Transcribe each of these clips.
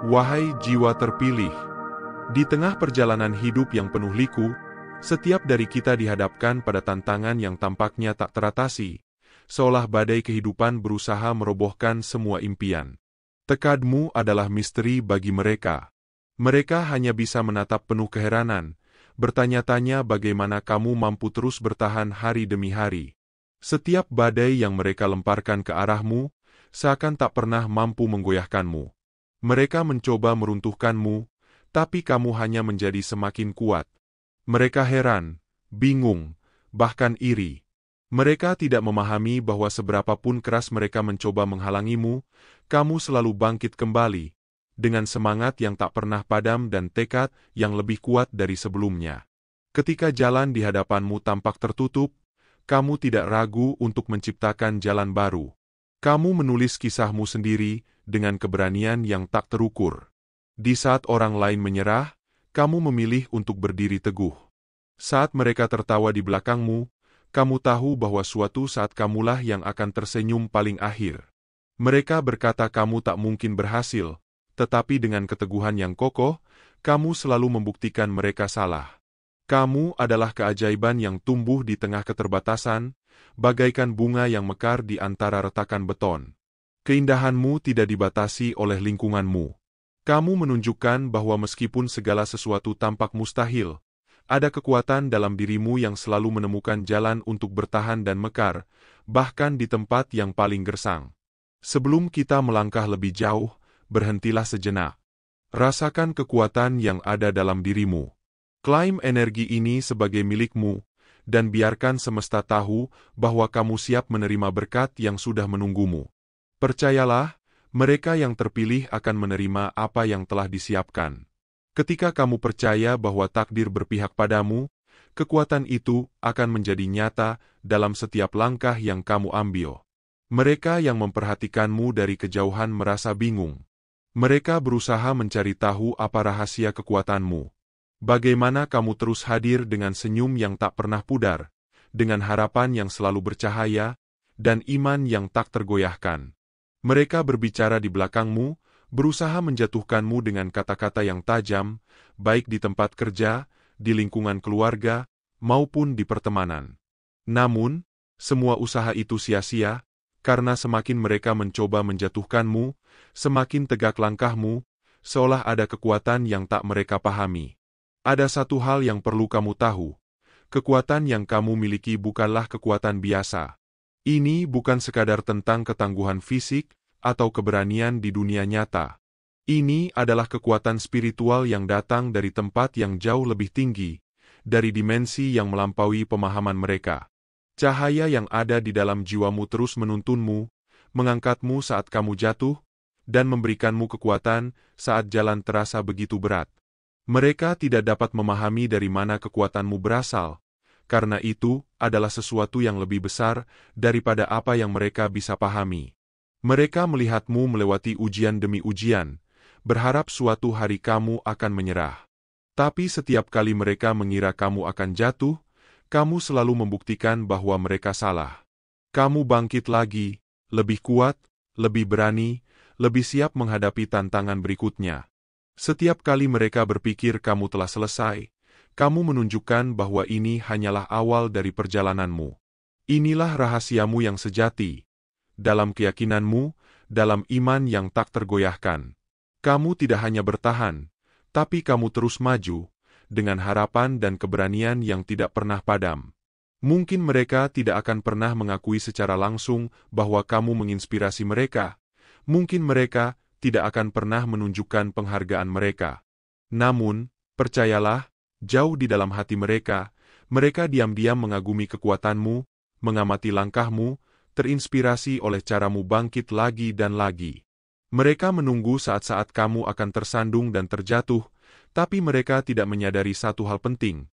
Wahai jiwa terpilih, di tengah perjalanan hidup yang penuh liku, setiap dari kita dihadapkan pada tantangan yang tampaknya tak teratasi, seolah badai kehidupan berusaha merobohkan semua impian. Tekadmu adalah misteri bagi mereka. Mereka hanya bisa menatap penuh keheranan, bertanya-tanya bagaimana kamu mampu terus bertahan hari demi hari. Setiap badai yang mereka lemparkan ke arahmu, seakan tak pernah mampu menggoyahkanmu. Mereka mencoba meruntuhkanmu, tapi kamu hanya menjadi semakin kuat. Mereka heran, bingung, bahkan iri. Mereka tidak memahami bahwa seberapapun keras mereka mencoba menghalangimu, kamu selalu bangkit kembali, dengan semangat yang tak pernah padam dan tekad yang lebih kuat dari sebelumnya. Ketika jalan di hadapanmu tampak tertutup, kamu tidak ragu untuk menciptakan jalan baru. Kamu menulis kisahmu sendiri dengan keberanian yang tak terukur. Di saat orang lain menyerah, kamu memilih untuk berdiri teguh. Saat mereka tertawa di belakangmu, kamu tahu bahwa suatu saat kamulah yang akan tersenyum paling akhir. Mereka berkata kamu tak mungkin berhasil, tetapi dengan keteguhan yang kokoh, kamu selalu membuktikan mereka salah. Kamu adalah keajaiban yang tumbuh di tengah keterbatasan, bagaikan bunga yang mekar di antara retakan beton. Keindahanmu tidak dibatasi oleh lingkunganmu. Kamu menunjukkan bahwa meskipun segala sesuatu tampak mustahil, ada kekuatan dalam dirimu yang selalu menemukan jalan untuk bertahan dan mekar, bahkan di tempat yang paling gersang. Sebelum kita melangkah lebih jauh, berhentilah sejenak. Rasakan kekuatan yang ada dalam dirimu. Klaim energi ini sebagai milikmu, dan biarkan semesta tahu bahwa kamu siap menerima berkat yang sudah menunggumu. Percayalah, mereka yang terpilih akan menerima apa yang telah disiapkan. Ketika kamu percaya bahwa takdir berpihak padamu, kekuatan itu akan menjadi nyata dalam setiap langkah yang kamu ambil. Mereka yang memperhatikanmu dari kejauhan merasa bingung. Mereka berusaha mencari tahu apa rahasia kekuatanmu. Bagaimana kamu terus hadir dengan senyum yang tak pernah pudar, dengan harapan yang selalu bercahaya, dan iman yang tak tergoyahkan. Mereka berbicara di belakangmu, berusaha menjatuhkanmu dengan kata-kata yang tajam, baik di tempat kerja, di lingkungan keluarga, maupun di pertemanan. Namun, semua usaha itu sia-sia, karena semakin mereka mencoba menjatuhkanmu, semakin tegak langkahmu, seolah ada kekuatan yang tak mereka pahami. Ada satu hal yang perlu kamu tahu, kekuatan yang kamu miliki bukanlah kekuatan biasa. Ini bukan sekadar tentang ketangguhan fisik atau keberanian di dunia nyata. Ini adalah kekuatan spiritual yang datang dari tempat yang jauh lebih tinggi, dari dimensi yang melampaui pemahaman mereka. Cahaya yang ada di dalam jiwamu terus menuntunmu, mengangkatmu saat kamu jatuh, dan memberikanmu kekuatan saat jalan terasa begitu berat. Mereka tidak dapat memahami dari mana kekuatanmu berasal, karena itu adalah sesuatu yang lebih besar daripada apa yang mereka bisa pahami. Mereka melihatmu melewati ujian demi ujian, berharap suatu hari kamu akan menyerah. Tapi setiap kali mereka mengira kamu akan jatuh, kamu selalu membuktikan bahwa mereka salah. Kamu bangkit lagi, lebih kuat, lebih berani, lebih siap menghadapi tantangan berikutnya. Setiap kali mereka berpikir kamu telah selesai, kamu menunjukkan bahwa ini hanyalah awal dari perjalananmu. Inilah rahasiamu yang sejati. Dalam keyakinanmu, dalam iman yang tak tergoyahkan. Kamu tidak hanya bertahan, tapi kamu terus maju, dengan harapan dan keberanian yang tidak pernah padam. Mungkin mereka tidak akan pernah mengakui secara langsung bahwa kamu menginspirasi mereka. Mungkin mereka tidak akan pernah menunjukkan penghargaan mereka. Namun, percayalah, jauh di dalam hati mereka, mereka diam-diam mengagumi kekuatanmu, mengamati langkahmu, terinspirasi oleh caramu bangkit lagi dan lagi. Mereka menunggu saat-saat kamu akan tersandung dan terjatuh, tapi mereka tidak menyadari satu hal penting.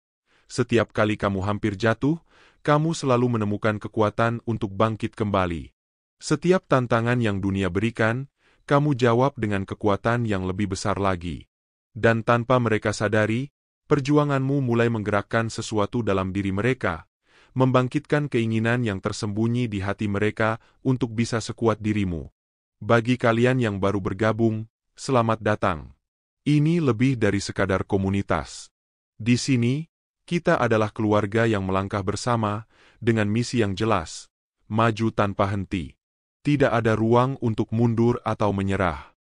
Setiap kali kamu hampir jatuh, kamu selalu menemukan kekuatan untuk bangkit kembali. Setiap tantangan yang dunia berikan, kamu jawab dengan kekuatan yang lebih besar lagi. Dan tanpa mereka sadari, perjuanganmu mulai menggerakkan sesuatu dalam diri mereka, membangkitkan keinginan yang tersembunyi di hati mereka untuk bisa sekuat dirimu. Bagi kalian yang baru bergabung, selamat datang. Ini lebih dari sekadar komunitas. Di sini, kita adalah keluarga yang melangkah bersama, dengan misi yang jelas, maju tanpa henti. Tidak ada ruang untuk mundur atau menyerah.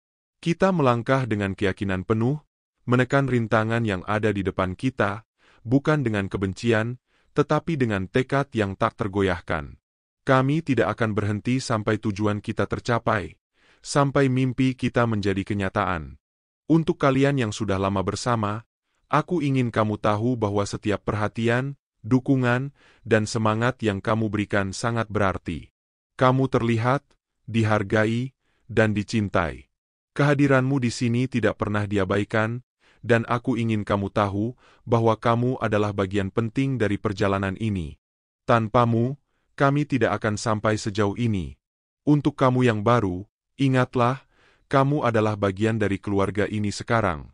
Kita melangkah dengan keyakinan penuh, menekan rintangan yang ada di depan kita, bukan dengan kebencian, tetapi dengan tekad yang tak tergoyahkan. Kami tidak akan berhenti sampai tujuan kita tercapai, sampai mimpi kita menjadi kenyataan. Untuk kalian yang sudah lama bersama, aku ingin kamu tahu bahwa setiap perhatian, dukungan, dan semangat yang kamu berikan sangat berarti. Kamu terlihat, dihargai, dan dicintai. Kehadiranmu di sini tidak pernah diabaikan, dan aku ingin kamu tahu bahwa kamu adalah bagian penting dari perjalanan ini. Tanpamu, kami tidak akan sampai sejauh ini. Untuk kamu yang baru, ingatlah, kamu adalah bagian dari keluarga ini sekarang.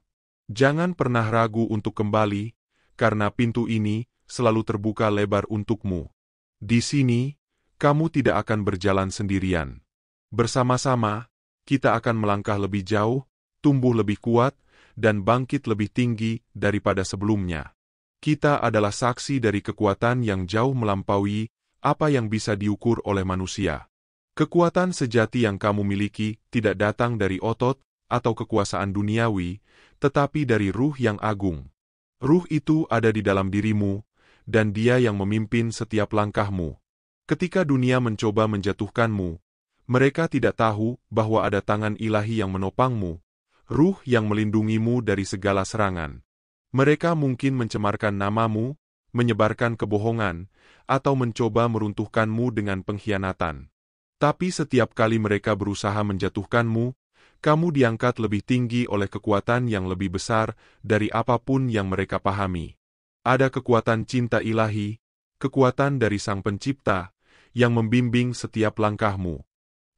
Jangan pernah ragu untuk kembali, karena pintu ini selalu terbuka lebar untukmu. Di sini, kamu tidak akan berjalan sendirian. Bersama-sama, kita akan melangkah lebih jauh, tumbuh lebih kuat, dan bangkit lebih tinggi daripada sebelumnya. Kita adalah saksi dari kekuatan yang jauh melampaui apa yang bisa diukur oleh manusia. Kekuatan sejati yang kamu miliki tidak datang dari otot atau kekuasaan duniawi, tetapi dari Ruh yang agung. Ruh itu ada di dalam dirimu, dan Dia yang memimpin setiap langkahmu. Ketika dunia mencoba menjatuhkanmu, mereka tidak tahu bahwa ada tangan ilahi yang menopangmu, Ruh yang melindungimu dari segala serangan. Mereka mungkin mencemarkan namamu, menyebarkan kebohongan, atau mencoba meruntuhkanmu dengan pengkhianatan. Tapi setiap kali mereka berusaha menjatuhkanmu, kamu diangkat lebih tinggi oleh kekuatan yang lebih besar dari apapun yang mereka pahami. Ada kekuatan cinta ilahi, kekuatan dari Sang Pencipta, yang membimbing setiap langkahmu.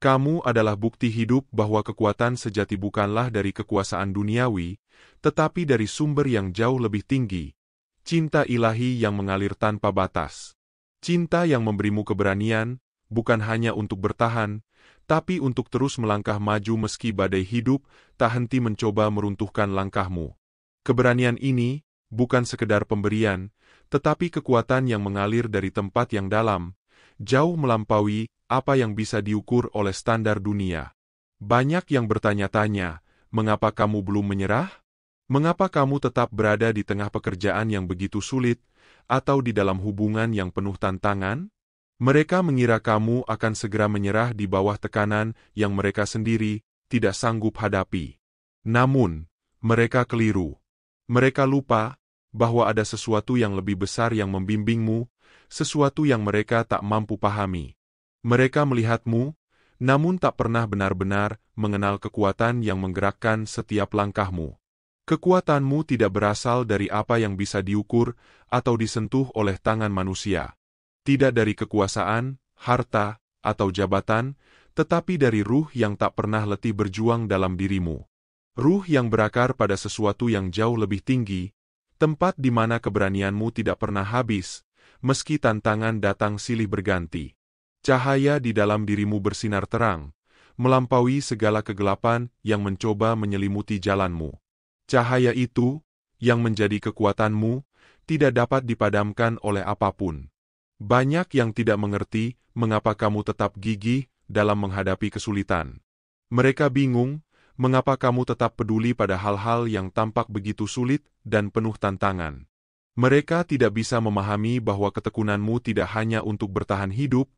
Kamu adalah bukti hidup bahwa kekuatan sejati bukanlah dari kekuasaan duniawi, tetapi dari sumber yang jauh lebih tinggi. Cinta ilahi yang mengalir tanpa batas. Cinta yang memberimu keberanian, bukan hanya untuk bertahan, tapi untuk terus melangkah maju meski badai hidup tak henti mencoba meruntuhkan langkahmu. Keberanian ini bukan sekedar pemberian, tetapi kekuatan yang mengalir dari tempat yang dalam, jauh melampaui apa yang bisa diukur oleh standar dunia. Banyak yang bertanya-tanya, mengapa kamu belum menyerah? Mengapa kamu tetap berada di tengah pekerjaan yang begitu sulit, atau di dalam hubungan yang penuh tantangan? Mereka mengira kamu akan segera menyerah di bawah tekanan yang mereka sendiri tidak sanggup hadapi. Namun, mereka keliru. Mereka lupa bahwa ada sesuatu yang lebih besar yang membimbingmu, sesuatu yang mereka tak mampu pahami. Mereka melihatmu, namun tak pernah benar-benar mengenal kekuatan yang menggerakkan setiap langkahmu. Kekuatanmu tidak berasal dari apa yang bisa diukur atau disentuh oleh tangan manusia. Tidak dari kekuasaan, harta, atau jabatan, tetapi dari Ruh yang tak pernah letih berjuang dalam dirimu. Ruh yang berakar pada sesuatu yang jauh lebih tinggi, tempat di mana keberanianmu tidak pernah habis, meski tantangan datang silih berganti. Cahaya di dalam dirimu bersinar terang, melampaui segala kegelapan yang mencoba menyelimuti jalanmu. Cahaya itu, yang menjadi kekuatanmu, tidak dapat dipadamkan oleh apapun. Banyak yang tidak mengerti mengapa kamu tetap gigih dalam menghadapi kesulitan. Mereka bingung mengapa kamu tetap peduli pada hal-hal yang tampak begitu sulit dan penuh tantangan. Mereka tidak bisa memahami bahwa ketekunanmu tidak hanya untuk bertahan hidup,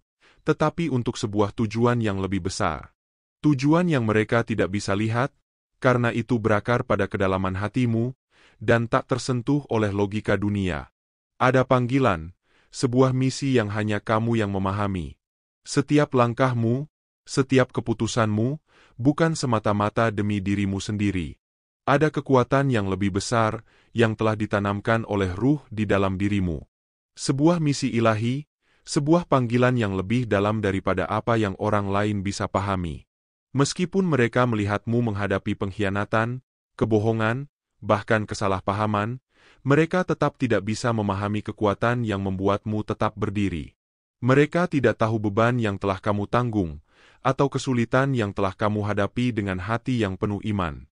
tetapi untuk sebuah tujuan yang lebih besar. Tujuan yang mereka tidak bisa lihat, karena itu berakar pada kedalaman hatimu, dan tak tersentuh oleh logika dunia. Ada panggilan, sebuah misi yang hanya kamu yang memahami. Setiap langkahmu, setiap keputusanmu, bukan semata-mata demi dirimu sendiri. Ada kekuatan yang lebih besar, yang telah ditanamkan oleh Ruh di dalam dirimu. Sebuah misi ilahi, sebuah panggilan yang lebih dalam daripada apa yang orang lain bisa pahami. Meskipun mereka melihatmu menghadapi pengkhianatan, kebohongan, bahkan kesalahpahaman, mereka tetap tidak bisa memahami kekuatan yang membuatmu tetap berdiri. Mereka tidak tahu beban yang telah kamu tanggung, atau kesulitan yang telah kamu hadapi dengan hati yang penuh iman.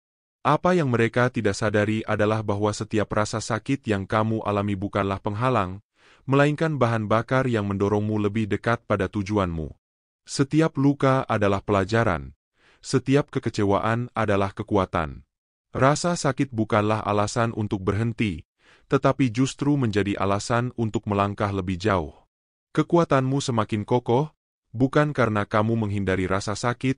Apa yang mereka tidak sadari adalah bahwa setiap rasa sakit yang kamu alami bukanlah penghalang, melainkan bahan bakar yang mendorongmu lebih dekat pada tujuanmu. Setiap luka adalah pelajaran, setiap kekecewaan adalah kekuatan. Rasa sakit bukanlah alasan untuk berhenti, tetapi justru menjadi alasan untuk melangkah lebih jauh. Kekuatanmu semakin kokoh, bukan karena kamu menghindari rasa sakit,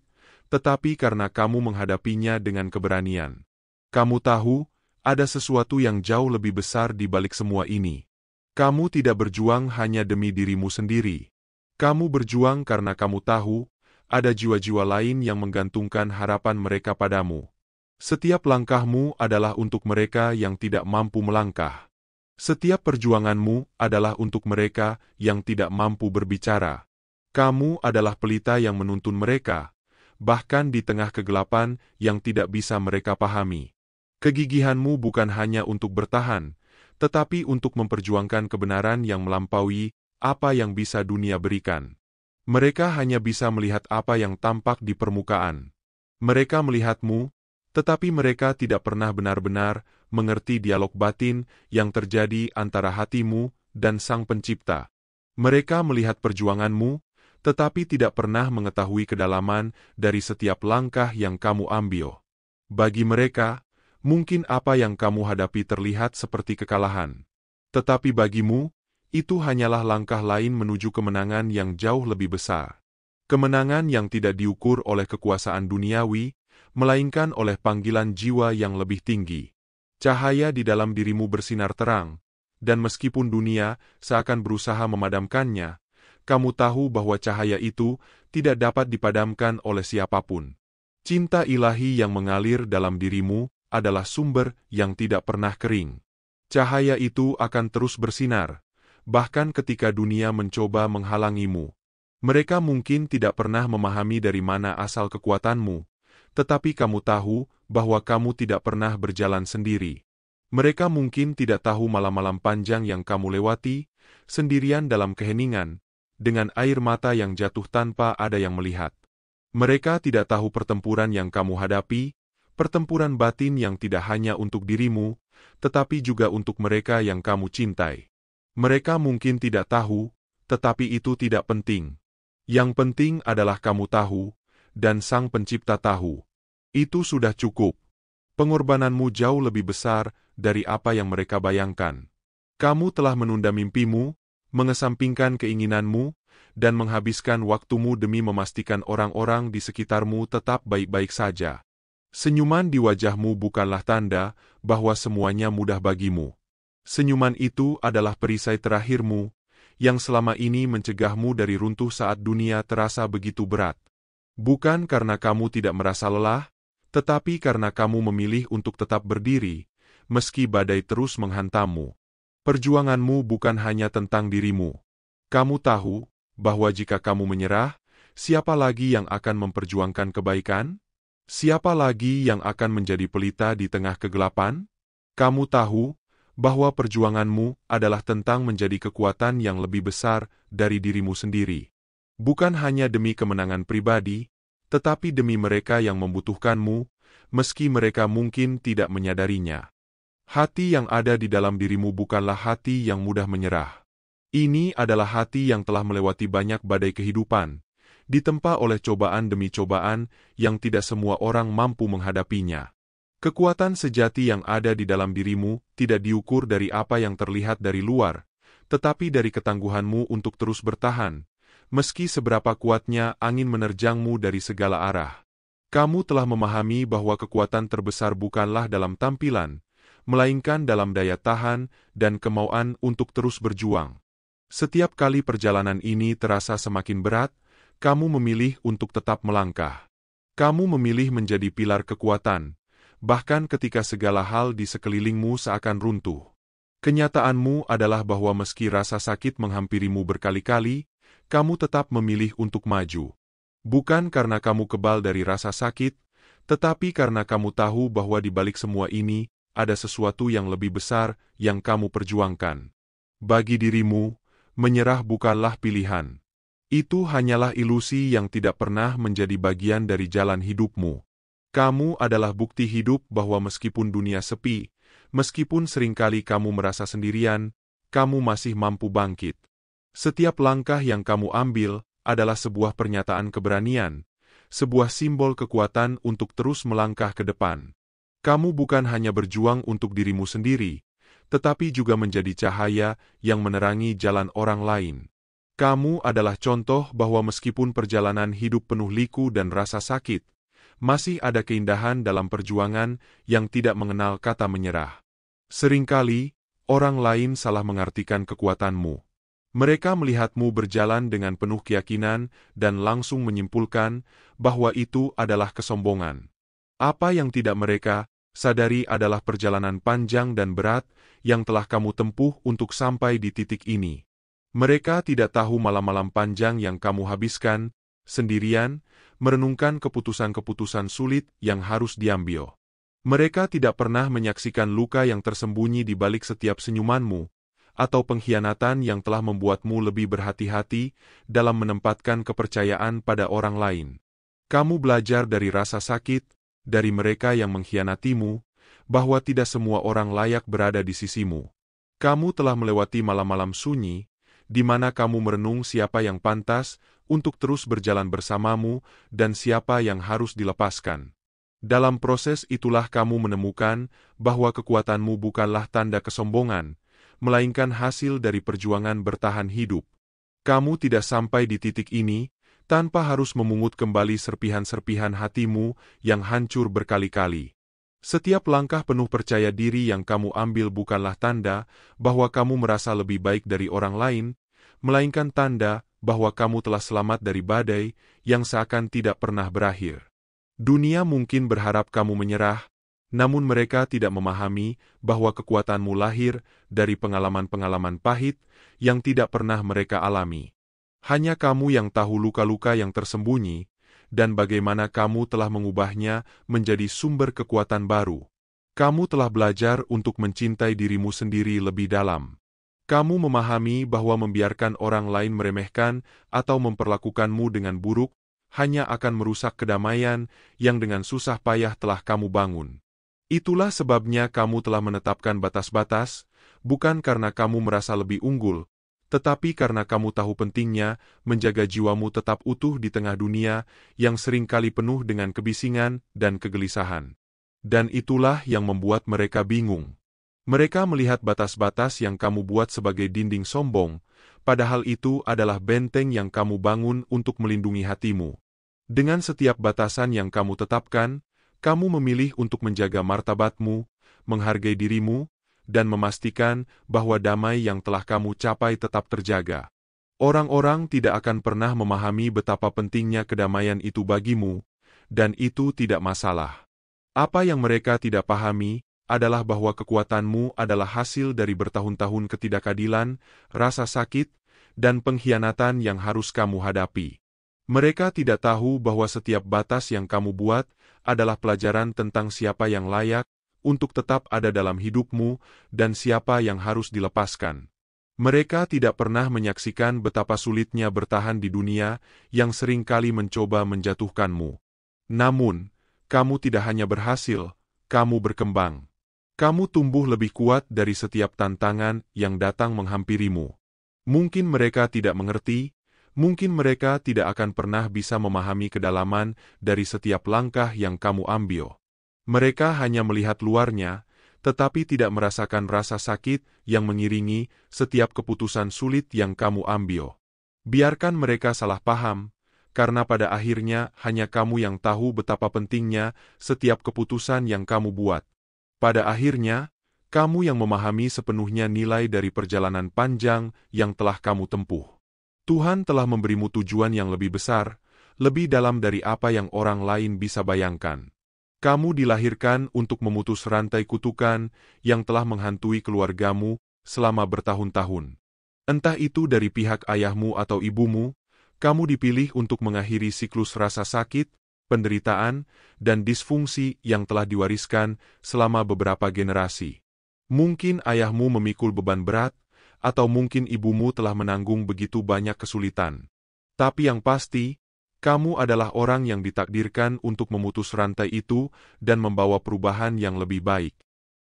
tetapi karena kamu menghadapinya dengan keberanian. Kamu tahu, ada sesuatu yang jauh lebih besar di balik semua ini. Kamu tidak berjuang hanya demi dirimu sendiri. Kamu berjuang karena kamu tahu, ada jiwa-jiwa lain yang menggantungkan harapan mereka padamu. Setiap langkahmu adalah untuk mereka yang tidak mampu melangkah. Setiap perjuanganmu adalah untuk mereka yang tidak mampu berbicara. Kamu adalah pelita yang menuntun mereka, bahkan di tengah kegelapan yang tidak bisa mereka pahami. Kegigihanmu bukan hanya untuk bertahan, tetapi untuk memperjuangkan kebenaran yang melampaui apa yang bisa dunia berikan. Mereka hanya bisa melihat apa yang tampak di permukaan. Mereka melihatmu, tetapi mereka tidak pernah benar-benar mengerti dialog batin yang terjadi antara hatimu dan Sang Pencipta. Mereka melihat perjuanganmu, tetapi tidak pernah mengetahui kedalaman dari setiap langkah yang kamu ambil. Bagi mereka, mungkin apa yang kamu hadapi terlihat seperti kekalahan. Tetapi bagimu, itu hanyalah langkah lain menuju kemenangan yang jauh lebih besar. Kemenangan yang tidak diukur oleh kekuasaan duniawi, melainkan oleh panggilan jiwa yang lebih tinggi. Cahaya di dalam dirimu bersinar terang, dan meskipun dunia seakan berusaha memadamkannya, kamu tahu bahwa cahaya itu tidak dapat dipadamkan oleh siapapun. Cinta ilahi yang mengalir dalam dirimu adalah sumber yang tidak pernah kering. Cahaya itu akan terus bersinar, bahkan ketika dunia mencoba menghalangimu. Mereka mungkin tidak pernah memahami dari mana asal kekuatanmu, tetapi kamu tahu bahwa kamu tidak pernah berjalan sendiri. Mereka mungkin tidak tahu malam-malam panjang yang kamu lewati, sendirian dalam keheningan, dengan air mata yang jatuh tanpa ada yang melihat. Mereka tidak tahu pertempuran yang kamu hadapi, pertempuran batin yang tidak hanya untuk dirimu, tetapi juga untuk mereka yang kamu cintai. Mereka mungkin tidak tahu, tetapi itu tidak penting. Yang penting adalah kamu tahu, dan Sang Pencipta tahu. Itu sudah cukup. Pengorbananmu jauh lebih besar dari apa yang mereka bayangkan. Kamu telah menunda mimpimu, mengesampingkan keinginanmu, dan menghabiskan waktumu demi memastikan orang-orang di sekitarmu tetap baik-baik saja. Senyuman di wajahmu bukanlah tanda bahwa semuanya mudah bagimu. Senyuman itu adalah perisai terakhirmu, yang selama ini mencegahmu dari runtuh saat dunia terasa begitu berat. Bukan karena kamu tidak merasa lelah, tetapi karena kamu memilih untuk tetap berdiri, meski badai terus menghantammu. Perjuanganmu bukan hanya tentang dirimu. Kamu tahu bahwa jika kamu menyerah, siapa lagi yang akan memperjuangkan kebaikan? Siapa lagi yang akan menjadi pelita di tengah kegelapan? Kamu tahu bahwa perjuanganmu adalah tentang menjadi kekuatan yang lebih besar dari dirimu sendiri. Bukan hanya demi kemenangan pribadi, tetapi demi mereka yang membutuhkanmu, meski mereka mungkin tidak menyadarinya. Hati yang ada di dalam dirimu bukanlah hati yang mudah menyerah. Ini adalah hati yang telah melewati banyak badai kehidupan, ditempa oleh cobaan demi cobaan yang tidak semua orang mampu menghadapinya. Kekuatan sejati yang ada di dalam dirimu tidak diukur dari apa yang terlihat dari luar, tetapi dari ketangguhanmu untuk terus bertahan, meski seberapa kuatnya angin menerjangmu dari segala arah. Kamu telah memahami bahwa kekuatan terbesar bukanlah dalam tampilan, melainkan dalam daya tahan dan kemauan untuk terus berjuang. Setiap kali perjalanan ini terasa semakin berat, kamu memilih untuk tetap melangkah. Kamu memilih menjadi pilar kekuatan, bahkan ketika segala hal di sekelilingmu seakan runtuh. Kenyataanmu adalah bahwa meski rasa sakit menghampirimu berkali-kali, kamu tetap memilih untuk maju. Bukan karena kamu kebal dari rasa sakit, tetapi karena kamu tahu bahwa di balik semua ini, ada sesuatu yang lebih besar yang kamu perjuangkan. Bagi dirimu, menyerah bukanlah pilihan. Itu hanyalah ilusi yang tidak pernah menjadi bagian dari jalan hidupmu. Kamu adalah bukti hidup bahwa meskipun dunia sepi, meskipun seringkali kamu merasa sendirian, kamu masih mampu bangkit. Setiap langkah yang kamu ambil adalah sebuah pernyataan keberanian, sebuah simbol kekuatan untuk terus melangkah ke depan. Kamu bukan hanya berjuang untuk dirimu sendiri, tetapi juga menjadi cahaya yang menerangi jalan orang lain. Kamu adalah contoh bahwa meskipun perjalanan hidup penuh liku dan rasa sakit, masih ada keindahan dalam perjuangan yang tidak mengenal kata menyerah. Seringkali, orang lain salah mengartikan kekuatanmu. Mereka melihatmu berjalan dengan penuh keyakinan dan langsung menyimpulkan bahwa itu adalah kesombongan. Apa yang tidak mereka sadari adalah perjalanan panjang dan berat yang telah kamu tempuh untuk sampai di titik ini. Mereka tidak tahu malam-malam panjang yang kamu habiskan sendirian, merenungkan keputusan-keputusan sulit yang harus diambil. Mereka tidak pernah menyaksikan luka yang tersembunyi di balik setiap senyumanmu, atau pengkhianatan yang telah membuatmu lebih berhati-hati dalam menempatkan kepercayaan pada orang lain. Kamu belajar dari rasa sakit, dari mereka yang mengkhianatimu, bahwa tidak semua orang layak berada di sisimu. Kamu telah melewati malam-malam sunyi, di mana kamu merenung siapa yang pantas untuk terus berjalan bersamamu dan siapa yang harus dilepaskan. Dalam proses itulah kamu menemukan bahwa kekuatanmu bukanlah tanda kesombongan, melainkan hasil dari perjuangan bertahan hidup. Kamu tidak sampai di titik ini tanpa harus memungut kembali serpihan-serpihan hatimu yang hancur berkali-kali. Setiap langkah penuh percaya diri yang kamu ambil bukanlah tanda bahwa kamu merasa lebih baik dari orang lain, melainkan tanda bahwa kamu telah selamat dari badai yang seakan tidak pernah berakhir. Dunia mungkin berharap kamu menyerah, namun mereka tidak memahami bahwa kekuatanmu lahir dari pengalaman-pengalaman pahit yang tidak pernah mereka alami. Hanya kamu yang tahu luka-luka yang tersembunyi, dan bagaimana kamu telah mengubahnya menjadi sumber kekuatan baru. Kamu telah belajar untuk mencintai dirimu sendiri lebih dalam. Kamu memahami bahwa membiarkan orang lain meremehkan atau memperlakukanmu dengan buruk hanya akan merusak kedamaian yang dengan susah payah telah kamu bangun. Itulah sebabnya kamu telah menetapkan batas-batas, bukan karena kamu merasa lebih unggul, tetapi karena kamu tahu pentingnya menjaga jiwamu tetap utuh di tengah dunia yang seringkali penuh dengan kebisingan dan kegelisahan. Dan itulah yang membuat mereka bingung. Mereka melihat batas-batas yang kamu buat sebagai dinding sombong, padahal itu adalah benteng yang kamu bangun untuk melindungi hatimu. Dengan setiap batasan yang kamu tetapkan, kamu memilih untuk menjaga martabatmu, menghargai dirimu, dan memastikan bahwa damai yang telah kamu capai tetap terjaga. Orang-orang tidak akan pernah memahami betapa pentingnya kedamaian itu bagimu, dan itu tidak masalah. Apa yang mereka tidak pahami adalah bahwa kekuatanmu adalah hasil dari bertahun-tahun ketidakadilan, rasa sakit, dan pengkhianatan yang harus kamu hadapi. Mereka tidak tahu bahwa setiap batas yang kamu buat adalah pelajaran tentang siapa yang layak untuk tetap ada dalam hidupmu dan siapa yang harus dilepaskan. Mereka tidak pernah menyaksikan betapa sulitnya bertahan di dunia yang seringkali mencoba menjatuhkanmu. Namun, kamu tidak hanya berhasil, kamu berkembang. Kamu tumbuh lebih kuat dari setiap tantangan yang datang menghampirimu. Mungkin mereka tidak mengerti, mungkin mereka tidak akan pernah bisa memahami kedalaman dari setiap langkah yang kamu ambil. Mereka hanya melihat luarnya, tetapi tidak merasakan rasa sakit yang mengiringi setiap keputusan sulit yang kamu ambil. Biarkan mereka salah paham, karena pada akhirnya hanya kamu yang tahu betapa pentingnya setiap keputusan yang kamu buat. Pada akhirnya, kamu yang memahami sepenuhnya nilai dari perjalanan panjang yang telah kamu tempuh. Tuhan telah memberimu tujuan yang lebih besar, lebih dalam dari apa yang orang lain bisa bayangkan. Kamu dilahirkan untuk memutus rantai kutukan yang telah menghantui keluargamu selama bertahun-tahun. Entah itu dari pihak ayahmu atau ibumu, kamu dipilih untuk mengakhiri siklus rasa sakit, penderitaan, dan disfungsi yang telah diwariskan selama beberapa generasi. Mungkin ayahmu memikul beban berat, atau mungkin ibumu telah menanggung begitu banyak kesulitan. Tapi yang pasti, Kamu adalah orang yang ditakdirkan untuk memutus rantai itu dan membawa perubahan yang lebih baik.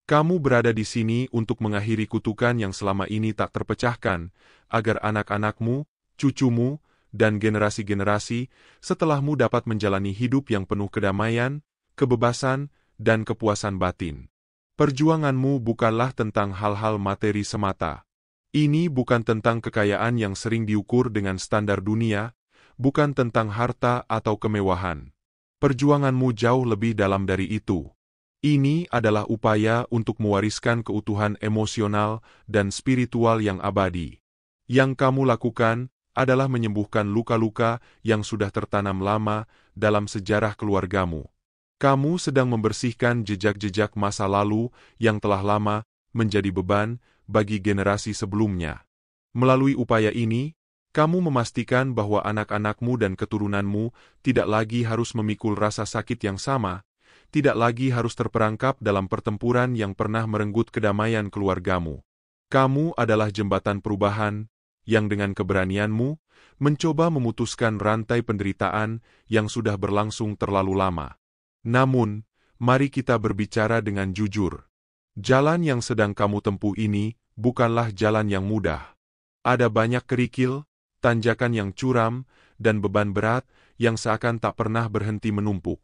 Kamu berada di sini untuk mengakhiri kutukan yang selama ini tak terpecahkan, agar anak-anakmu, cucumu, dan generasi-generasi setelahmu dapat menjalani hidup yang penuh kedamaian, kebebasan, dan kepuasan batin. Perjuanganmu bukanlah tentang hal-hal materi semata. Ini bukan tentang kekayaan yang sering diukur dengan standar dunia, bukan tentang harta atau kemewahan. Perjuanganmu jauh lebih dalam dari itu. Ini adalah upaya untuk mewariskan keutuhan emosional dan spiritual yang abadi. Yang kamu lakukan adalah menyembuhkan luka-luka yang sudah tertanam lama dalam sejarah keluargamu. Kamu sedang membersihkan jejak-jejak masa lalu yang telah lama menjadi beban bagi generasi sebelumnya. Melalui upaya ini, kamu memastikan bahwa anak-anakmu dan keturunanmu tidak lagi harus memikul rasa sakit yang sama, tidak lagi harus terperangkap dalam pertempuran yang pernah merenggut kedamaian keluargamu. Kamu adalah jembatan perubahan, yang dengan keberanianmu, mencoba memutuskan rantai penderitaan yang sudah berlangsung terlalu lama. Namun, mari kita berbicara dengan jujur. Jalan yang sedang kamu tempuh ini bukanlah jalan yang mudah. Ada banyak kerikil, tanjakan yang curam, dan beban berat yang seakan tak pernah berhenti menumpuk.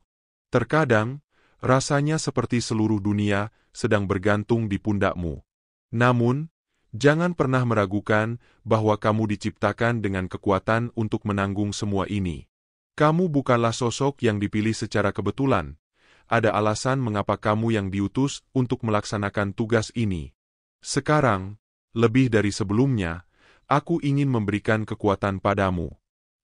Terkadang, rasanya seperti seluruh dunia sedang bergantung di pundakmu. Namun, jangan pernah meragukan bahwa kamu diciptakan dengan kekuatan untuk menanggung semua ini. Kamu bukanlah sosok yang dipilih secara kebetulan. Ada alasan mengapa kamu yang diutus untuk melaksanakan tugas ini. Sekarang, lebih dari sebelumnya, aku ingin memberikan kekuatan padamu.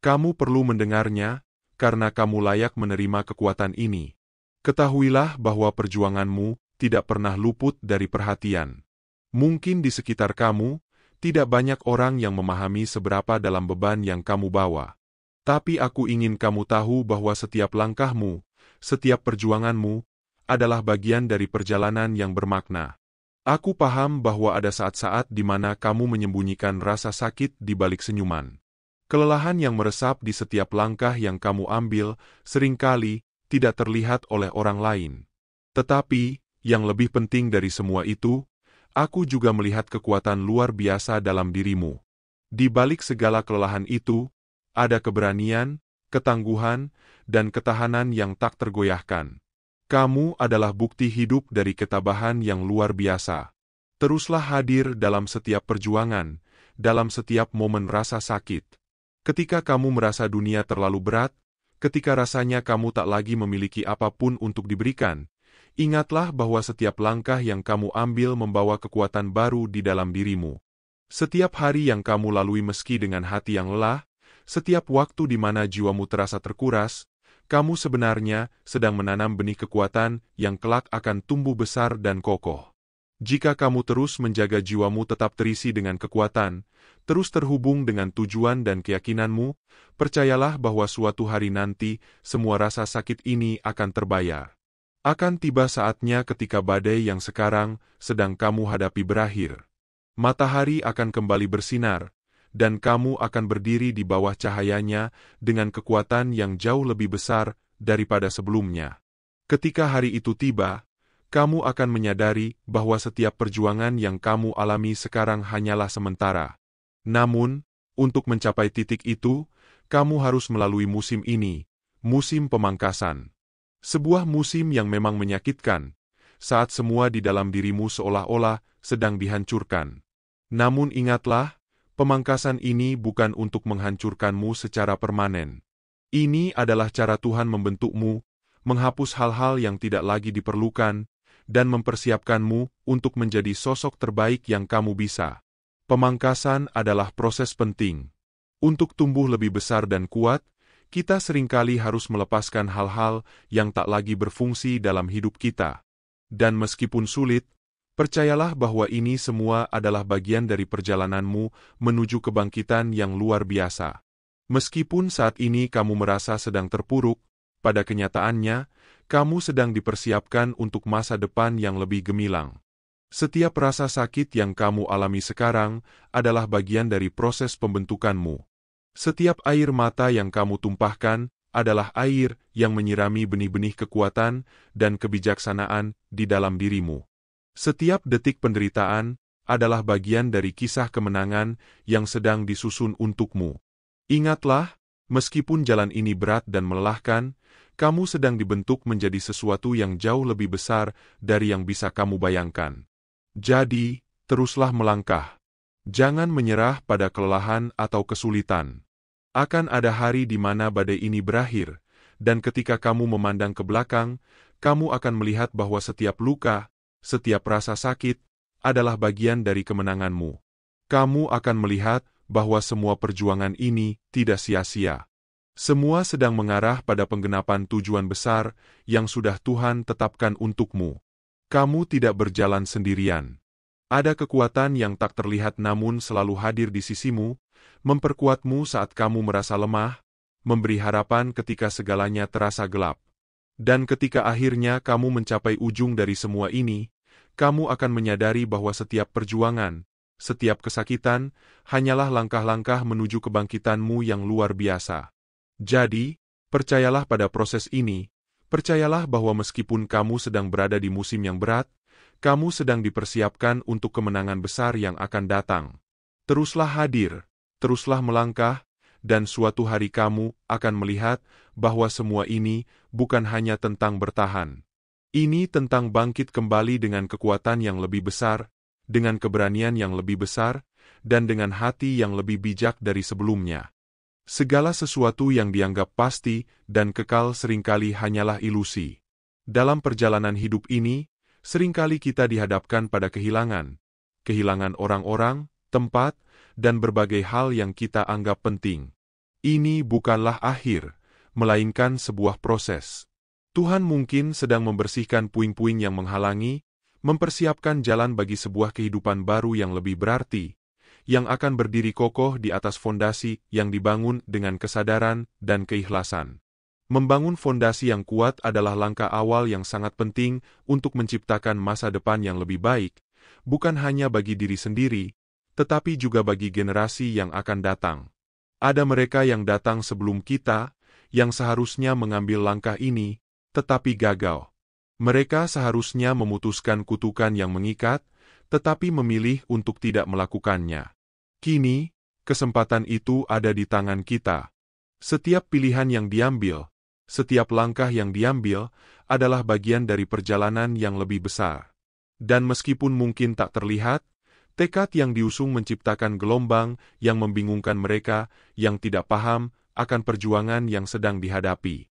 Kamu perlu mendengarnya, karena kamu layak menerima kekuatan ini. Ketahuilah bahwa perjuanganmu tidak pernah luput dari perhatian. Mungkin di sekitar kamu, tidak banyak orang yang memahami seberapa dalam beban yang kamu bawa. Tapi aku ingin kamu tahu bahwa setiap langkahmu, setiap perjuanganmu, adalah bagian dari perjalanan yang bermakna. Aku paham bahwa ada saat-saat di mana kamu menyembunyikan rasa sakit di balik senyuman. Kelelahan yang meresap di setiap langkah yang kamu ambil seringkali tidak terlihat oleh orang lain. Tetapi, yang lebih penting dari semua itu, aku juga melihat kekuatan luar biasa dalam dirimu. Di balik segala kelelahan itu, ada keberanian, ketangguhan, dan ketahanan yang tak tergoyahkan. Kamu adalah bukti hidup dari ketabahan yang luar biasa. Teruslah hadir dalam setiap perjuangan, dalam setiap momen rasa sakit. Ketika kamu merasa dunia terlalu berat, ketika rasanya kamu tak lagi memiliki apapun untuk diberikan, ingatlah bahwa setiap langkah yang kamu ambil membawa kekuatan baru di dalam dirimu. Setiap hari yang kamu lalui meski dengan hati yang lelah, setiap waktu di mana jiwamu terasa terkuras, kamu sebenarnya sedang menanam benih kekuatan yang kelak akan tumbuh besar dan kokoh. Jika kamu terus menjaga jiwamu tetap terisi dengan kekuatan, terus terhubung dengan tujuan dan keyakinanmu, percayalah bahwa suatu hari nanti, semua rasa sakit ini akan terbayar. Akan tiba saatnya ketika badai yang sekarang sedang kamu hadapi berakhir. Matahari akan kembali bersinar, dan kamu akan berdiri di bawah cahayanya dengan kekuatan yang jauh lebih besar daripada sebelumnya. Ketika hari itu tiba, kamu akan menyadari bahwa setiap perjuangan yang kamu alami sekarang hanyalah sementara. Namun, untuk mencapai titik itu, kamu harus melalui musim ini, musim pemangkasan. Sebuah musim yang memang menyakitkan, saat semua di dalam dirimu seolah-olah sedang dihancurkan. Namun ingatlah, pemangkasan ini bukan untuk menghancurkanmu secara permanen. Ini adalah cara Tuhan membentukmu, menghapus hal-hal yang tidak lagi diperlukan, dan mempersiapkanmu untuk menjadi sosok terbaik yang kamu bisa. Pemangkasan adalah proses penting. Untuk tumbuh lebih besar dan kuat, kita seringkali harus melepaskan hal-hal yang tak lagi berfungsi dalam hidup kita. Dan meskipun sulit, percayalah bahwa ini semua adalah bagian dari perjalananmu menuju kebangkitan yang luar biasa. Meskipun saat ini kamu merasa sedang terpuruk, pada kenyataannya, kamu sedang dipersiapkan untuk masa depan yang lebih gemilang. Setiap rasa sakit yang kamu alami sekarang adalah bagian dari proses pembentukanmu. Setiap air mata yang kamu tumpahkan adalah air yang menyirami benih-benih kekuatan dan kebijaksanaan di dalam dirimu. Setiap detik penderitaan adalah bagian dari kisah kemenangan yang sedang disusun untukmu. Ingatlah, meskipun jalan ini berat dan melelahkan, kamu sedang dibentuk menjadi sesuatu yang jauh lebih besar dari yang bisa kamu bayangkan. Jadi, teruslah melangkah. Jangan menyerah pada kelelahan atau kesulitan. Akan ada hari di mana badai ini berakhir, dan ketika kamu memandang ke belakang, kamu akan melihat bahwa setiap luka, setiap rasa sakit, adalah bagian dari kemenanganmu. Kamu akan melihat bahwa semua perjuangan ini tidak sia-sia. Semua sedang mengarah pada penggenapan tujuan besar yang sudah Tuhan tetapkan untukmu. Kamu tidak berjalan sendirian. Ada kekuatan yang tak terlihat namun selalu hadir di sisimu, memperkuatmu saat kamu merasa lemah, memberi harapan ketika segalanya terasa gelap. Dan ketika akhirnya kamu mencapai ujung dari semua ini, kamu akan menyadari bahwa setiap perjuangan, setiap kesakitan, hanyalah langkah-langkah menuju kebangkitanmu yang luar biasa. Jadi, percayalah pada proses ini, percayalah bahwa meskipun kamu sedang berada di musim yang berat, kamu sedang dipersiapkan untuk kemenangan besar yang akan datang. Teruslah hadir, teruslah melangkah, dan suatu hari kamu akan melihat bahwa semua ini bukan hanya tentang bertahan. Ini tentang bangkit kembali dengan kekuatan yang lebih besar, dengan keberanian yang lebih besar, dan dengan hati yang lebih bijak dari sebelumnya. Segala sesuatu yang dianggap pasti dan kekal seringkali hanyalah ilusi. Dalam perjalanan hidup ini, seringkali kita dihadapkan pada kehilangan orang-orang, tempat, dan berbagai hal yang kita anggap penting. Ini bukanlah akhir, melainkan sebuah proses. Tuhan mungkin sedang membersihkan puing-puing yang menghalangi, mempersiapkan jalan bagi sebuah kehidupan baru yang lebih berarti, yang akan berdiri kokoh di atas fondasi yang dibangun dengan kesadaran dan keikhlasan. Membangun fondasi yang kuat adalah langkah awal yang sangat penting untuk menciptakan masa depan yang lebih baik, bukan hanya bagi diri sendiri, tetapi juga bagi generasi yang akan datang. Ada mereka yang datang sebelum kita, yang seharusnya mengambil langkah ini, tetapi gagal. Mereka seharusnya memutuskan kutukan yang mengikat, tetapi memilih untuk tidak melakukannya. Kini, kesempatan itu ada di tangan kita. Setiap pilihan yang diambil, setiap langkah yang diambil, adalah bagian dari perjalanan yang lebih besar. Dan meskipun mungkin tak terlihat, tekad yang diusung menciptakan gelombang yang membingungkan mereka yang tidak paham akan perjuangan yang sedang dihadapi.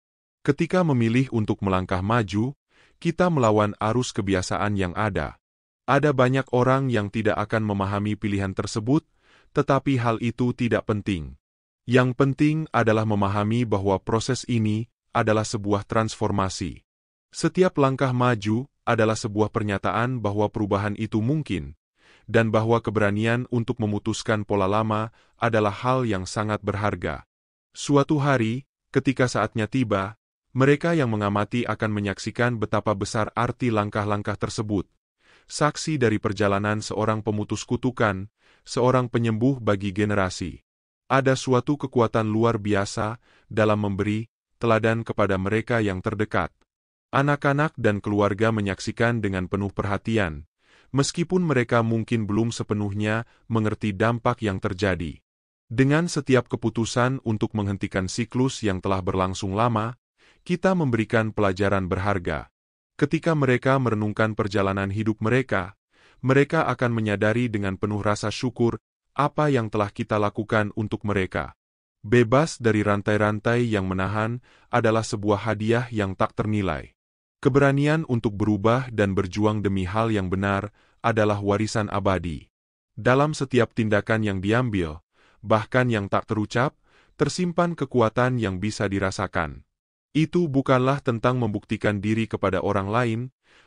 Ketika memilih untuk melangkah maju, kita melawan arus kebiasaan yang ada. Ada banyak orang yang tidak akan memahami pilihan tersebut, tetapi hal itu tidak penting. Yang penting adalah memahami bahwa proses ini adalah sebuah transformasi. Setiap langkah maju adalah sebuah pernyataan bahwa perubahan itu mungkin, dan bahwa keberanian untuk memutuskan pola lama adalah hal yang sangat berharga. Suatu hari, ketika saatnya tiba, mereka yang mengamati akan menyaksikan betapa besar arti langkah-langkah tersebut. Saksi dari perjalanan seorang pemutus kutukan, seorang penyembuh bagi generasi. Ada suatu kekuatan luar biasa dalam memberi teladan kepada mereka yang terdekat. Anak-anak dan keluarga menyaksikan dengan penuh perhatian, meskipun mereka mungkin belum sepenuhnya mengerti dampak yang terjadi. Dengan setiap keputusan untuk menghentikan siklus yang telah berlangsung lama, kita memberikan pelajaran berharga. Ketika mereka merenungkan perjalanan hidup mereka, mereka akan menyadari dengan penuh rasa syukur apa yang telah kita lakukan untuk mereka. Bebas dari rantai-rantai yang menahan adalah sebuah hadiah yang tak ternilai. Keberanian untuk berubah dan berjuang demi hal yang benar adalah warisan abadi. Dalam setiap tindakan yang diambil, bahkan yang tak terucap, tersimpan kekuatan yang bisa dirasakan. Itu bukanlah tentang membuktikan diri kepada orang lain,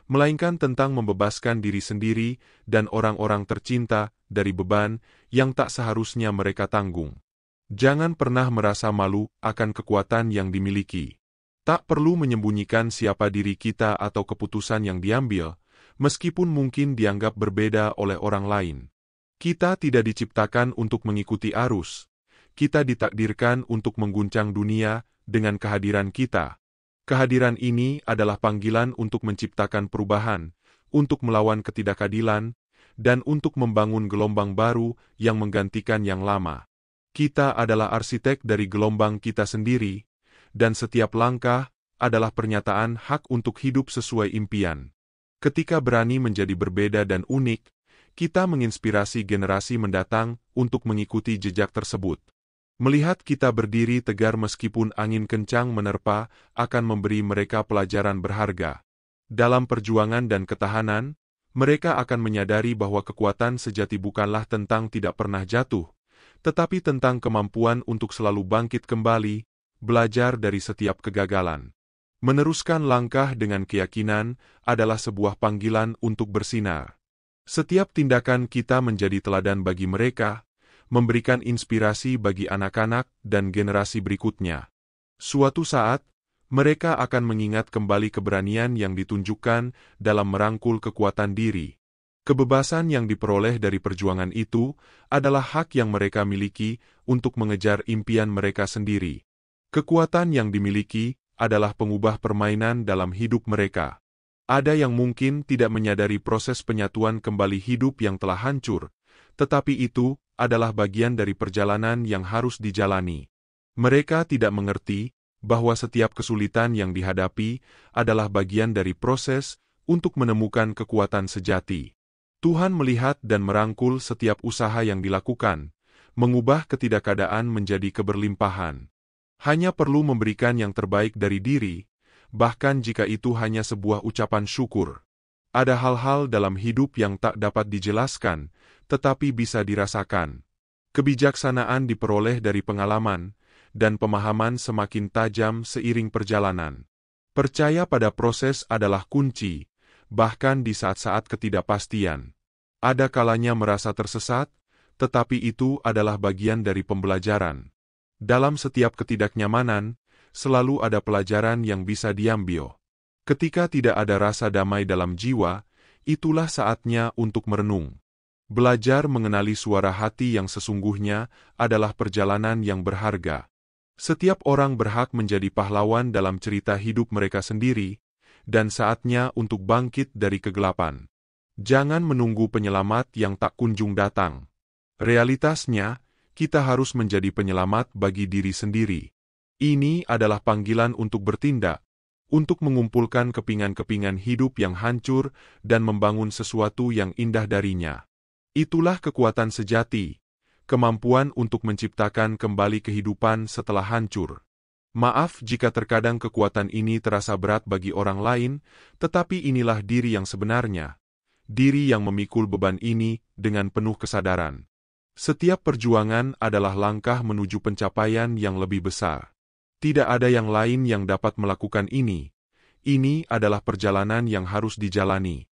melainkan tentang membebaskan diri sendiri dan orang-orang tercinta dari beban yang tak seharusnya mereka tanggung. Jangan pernah merasa malu akan kekuatan yang dimiliki. Tak perlu menyembunyikan siapa diri kita atau keputusan yang diambil, meskipun mungkin dianggap berbeda oleh orang lain. Kita tidak diciptakan untuk mengikuti arus. kita ditakdirkan untuk mengguncang dunia dengan kehadiran kita. Kehadiran ini adalah panggilan untuk menciptakan perubahan, untuk melawan ketidakadilan, dan untuk membangun gelombang baru yang menggantikan yang lama. Kita adalah arsitek dari gelombang kita sendiri, dan setiap langkah adalah pernyataan hak untuk hidup sesuai impian. Ketika berani menjadi berbeda dan unik, kita menginspirasi generasi mendatang untuk mengikuti jejak tersebut. Melihat kita berdiri tegar meskipun angin kencang menerpa akan memberi mereka pelajaran berharga. Dalam perjuangan dan ketahanan, mereka akan menyadari bahwa kekuatan sejati bukanlah tentang tidak pernah jatuh, tetapi tentang kemampuan untuk selalu bangkit kembali, belajar dari setiap kegagalan. Meneruskan langkah dengan keyakinan adalah sebuah panggilan untuk bersinar. Setiap tindakan kita menjadi teladan bagi mereka, memberikan inspirasi bagi anak-anak dan generasi berikutnya. Suatu saat, mereka akan mengingat kembali keberanian yang ditunjukkan dalam merangkul kekuatan diri. Kebebasan yang diperoleh dari perjuangan itu adalah hak yang mereka miliki untuk mengejar impian mereka sendiri. Kekuatan yang dimiliki adalah pengubah permainan dalam hidup mereka. Ada yang mungkin tidak menyadari proses penyatuan kembali hidup yang telah hancur, tetapi itu adalah bagian dari perjalanan yang harus dijalani. Mereka tidak mengerti bahwa setiap kesulitan yang dihadapi adalah bagian dari proses untuk menemukan kekuatan sejati. Tuhan melihat dan merangkul setiap usaha yang dilakukan, mengubah ketidakadaan menjadi keberlimpahan. Hanya perlu memberikan yang terbaik dari diri, bahkan jika itu hanya sebuah ucapan syukur. Ada hal-hal dalam hidup yang tak dapat dijelaskan, tetapi bisa dirasakan. Kebijaksanaan diperoleh dari pengalaman, dan pemahaman semakin tajam seiring perjalanan. Percaya pada proses adalah kunci, bahkan di saat-saat ketidakpastian. Ada kalanya merasa tersesat, tetapi itu adalah bagian dari pembelajaran. Dalam setiap ketidaknyamanan, selalu ada pelajaran yang bisa diambil. Ketika tidak ada rasa damai dalam jiwa, itulah saatnya untuk merenung. Belajar mengenali suara hati yang sesungguhnya adalah perjalanan yang berharga. Setiap orang berhak menjadi pahlawan dalam cerita hidup mereka sendiri, dan saatnya untuk bangkit dari kegelapan. Jangan menunggu penyelamat yang tak kunjung datang. Realitasnya, kita harus menjadi penyelamat bagi diri sendiri. Ini adalah panggilan untuk bertindak, untuk mengumpulkan kepingan-kepingan hidup yang hancur dan membangun sesuatu yang indah darinya. Itulah kekuatan sejati, kemampuan untuk menciptakan kembali kehidupan setelah hancur. Maaf jika terkadang kekuatan ini terasa berat bagi orang lain, tetapi inilah diri yang sebenarnya. Diri yang memikul beban ini dengan penuh kesadaran. Setiap perjuangan adalah langkah menuju pencapaian yang lebih besar. Tidak ada yang lain yang dapat melakukan ini. Ini adalah perjalanan yang harus dijalani.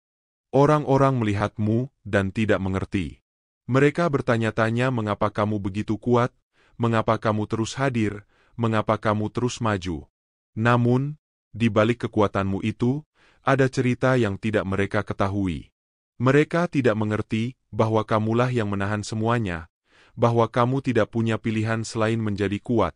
Orang-orang melihatmu dan tidak mengerti. Mereka bertanya-tanya mengapa kamu begitu kuat, mengapa kamu terus hadir, mengapa kamu terus maju. Namun, di balik kekuatanmu itu, ada cerita yang tidak mereka ketahui. Mereka tidak mengerti bahwa kamulah yang menahan semuanya, bahwa kamu tidak punya pilihan selain menjadi kuat.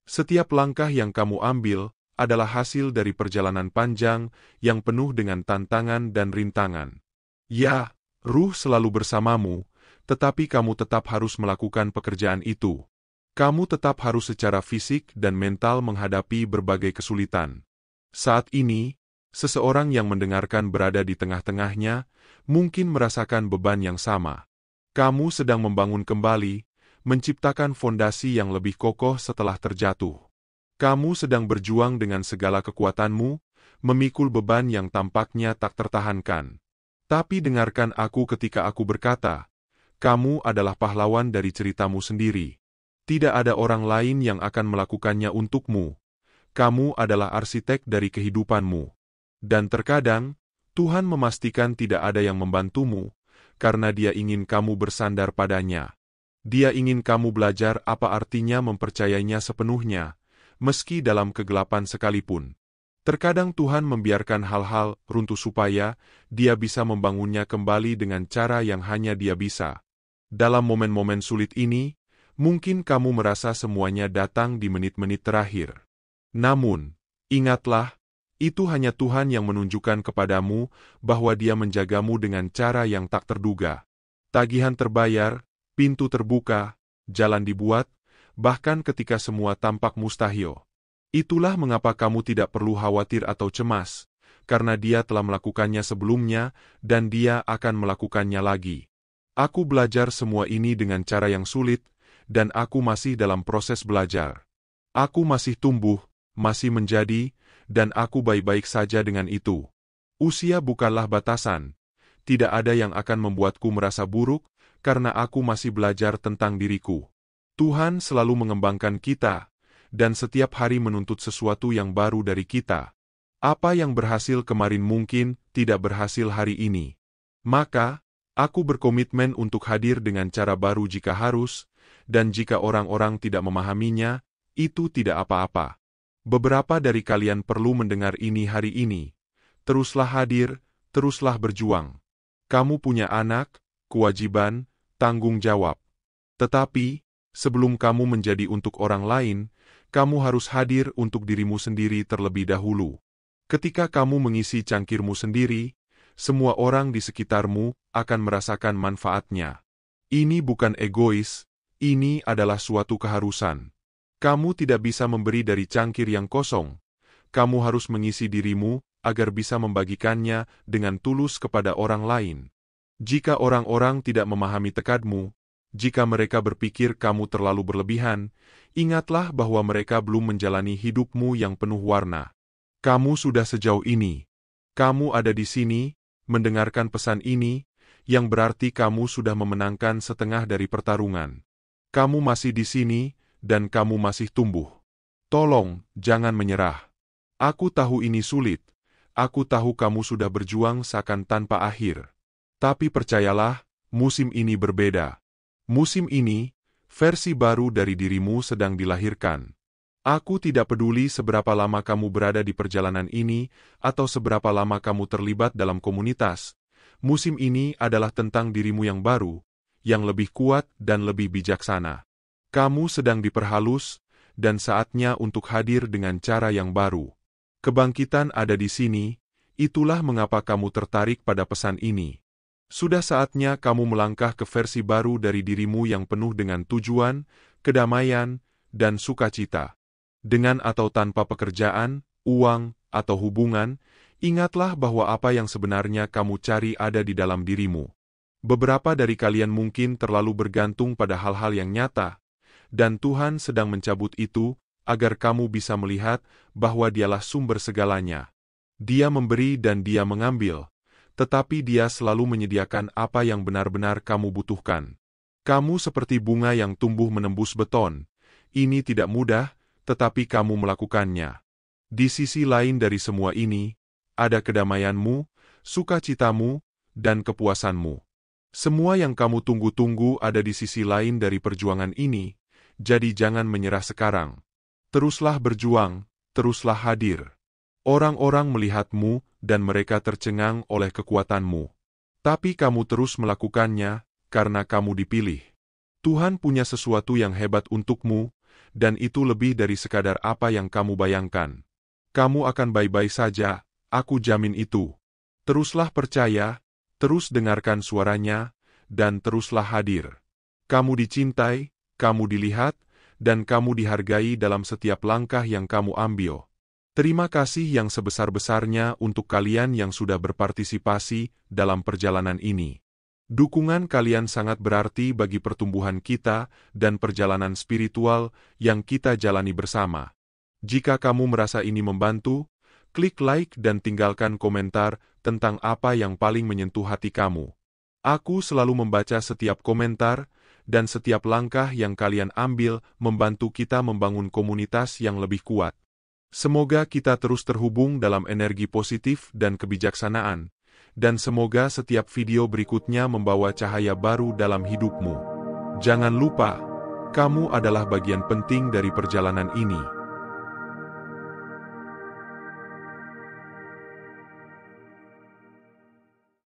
Setiap langkah yang kamu ambil adalah hasil dari perjalanan panjang yang penuh dengan tantangan dan rintangan. Ya, Ruh selalu bersamamu, tetapi kamu tetap harus melakukan pekerjaan itu. Kamu tetap harus secara fisik dan mental menghadapi berbagai kesulitan. Saat ini, seseorang yang mendengarkan berada di tengah-tengahnya, mungkin merasakan beban yang sama. Kamu sedang membangun kembali, menciptakan fondasi yang lebih kokoh setelah terjatuh. Kamu sedang berjuang dengan segala kekuatanmu, memikul beban yang tampaknya tak tertahankan. Tapi dengarkan aku ketika aku berkata, kamu adalah pahlawan dari ceritamu sendiri. Tidak ada orang lain yang akan melakukannya untukmu. Kamu adalah arsitek dari kehidupanmu. Dan terkadang, Tuhan memastikan tidak ada yang membantumu, karena Dia ingin kamu bersandar padanya. Dia ingin kamu belajar apa artinya mempercayainya sepenuhnya, meski dalam kegelapan sekalipun. Terkadang Tuhan membiarkan hal-hal runtuh supaya Dia bisa membangunnya kembali dengan cara yang hanya Dia bisa. Dalam momen-momen sulit ini, Mungkin kamu merasa semuanya datang di menit-menit terakhir. Namun, ingatlah, itu hanya Tuhan yang menunjukkan kepadamu bahwa Dia menjagamu dengan cara yang tak terduga. Tagihan terbayar, pintu terbuka, jalan dibuat, bahkan ketika semua tampak mustahil. Itulah mengapa kamu tidak perlu khawatir atau cemas, karena Dia telah melakukannya sebelumnya dan Dia akan melakukannya lagi. Aku belajar semua ini dengan cara yang sulit, dan aku masih dalam proses belajar. Aku masih tumbuh, masih menjadi, dan aku baik-baik saja dengan itu. Usia bukanlah batasan. Tidak ada yang akan membuatku merasa buruk, karena aku masih belajar tentang diriku. Tuhan selalu mengembangkan kita, dan setiap hari menuntut sesuatu yang baru dari kita. Apa yang berhasil kemarin mungkin tidak berhasil hari ini. Maka, aku berkomitmen untuk hadir dengan cara baru jika harus, dan jika orang-orang tidak memahaminya, itu tidak apa-apa. Beberapa dari kalian perlu mendengar ini hari ini. Teruslah hadir, teruslah berjuang. Kamu punya anak, kewajiban, tanggung jawab. Tetapi, sebelum kamu menjadi untuk orang lain, kamu harus hadir untuk dirimu sendiri terlebih dahulu. Ketika kamu mengisi cangkirmu sendiri, semua orang di sekitarmu akan merasakan manfaatnya. Ini bukan egois, ini adalah suatu keharusan. Kamu tidak bisa memberi dari cangkir yang kosong. Kamu harus mengisi dirimu agar bisa membagikannya dengan tulus kepada orang lain. Jika orang-orang tidak memahami tekadmu, jika mereka berpikir kamu terlalu berlebihan, ingatlah bahwa mereka belum menjalani hidupmu yang penuh warna. Kamu sudah sejauh ini. Kamu ada di sini, mendengarkan pesan ini, yang berarti kamu sudah memenangkan setengah dari pertarungan. Kamu masih di sini, dan kamu masih tumbuh. Tolong, jangan menyerah. Aku tahu ini sulit. Aku tahu kamu sudah berjuang seakan tanpa akhir. Tapi percayalah, musim ini berbeda. Musim ini, versi baru dari dirimu sedang dilahirkan. Aku tidak peduli seberapa lama kamu berada di perjalanan ini, atau seberapa lama kamu terlibat dalam komunitas. Musim ini adalah tentang dirimu yang baru, yang lebih kuat dan lebih bijaksana. Kamu sedang diperhalus, dan saatnya untuk hadir dengan cara yang baru. Kebangkitan ada di sini, itulah mengapa kamu tertarik pada pesan ini. Sudah saatnya kamu melangkah ke versi baru dari dirimu yang penuh dengan tujuan, kedamaian, dan sukacita. Dengan atau tanpa pekerjaan, uang, atau hubungan, ingatlah bahwa apa yang sebenarnya kamu cari ada di dalam dirimu. Beberapa dari kalian mungkin terlalu bergantung pada hal-hal yang nyata, dan Tuhan sedang mencabut itu, agar kamu bisa melihat bahwa Dialah sumber segalanya. Dia memberi dan Dia mengambil, tetapi Dia selalu menyediakan apa yang benar-benar kamu butuhkan. Kamu seperti bunga yang tumbuh menembus beton. Ini tidak mudah, tetapi kamu melakukannya. Di sisi lain dari semua ini, ada kedamaianmu, sukacitamu, dan kepuasanmu. Semua yang kamu tunggu-tunggu ada di sisi lain dari perjuangan ini, jadi jangan menyerah sekarang. Teruslah berjuang, teruslah hadir. Orang-orang melihatmu, dan mereka tercengang oleh kekuatanmu. Tapi kamu terus melakukannya, karena kamu dipilih. Tuhan punya sesuatu yang hebat untukmu, dan itu lebih dari sekadar apa yang kamu bayangkan. Kamu akan baik-baik saja, aku jamin itu. Teruslah percaya, terus dengarkan suaranya, dan teruslah hadir. Kamu dicintai, kamu dilihat, dan kamu dihargai dalam setiap langkah yang kamu ambil. Terima kasih yang sebesar-besarnya untuk kalian yang sudah berpartisipasi dalam perjalanan ini. Dukungan kalian sangat berarti bagi pertumbuhan kita dan perjalanan spiritual yang kita jalani bersama. Jika kamu merasa ini membantu, klik like dan tinggalkan komentar tentang apa yang paling menyentuh hati kamu. Aku selalu membaca setiap komentar, dan setiap langkah yang kalian ambil membantu kita membangun komunitas yang lebih kuat. Semoga kita terus terhubung dalam energi positif dan kebijaksanaan, dan semoga setiap video berikutnya membawa cahaya baru dalam hidupmu. Jangan lupa, kamu adalah bagian penting dari perjalanan ini.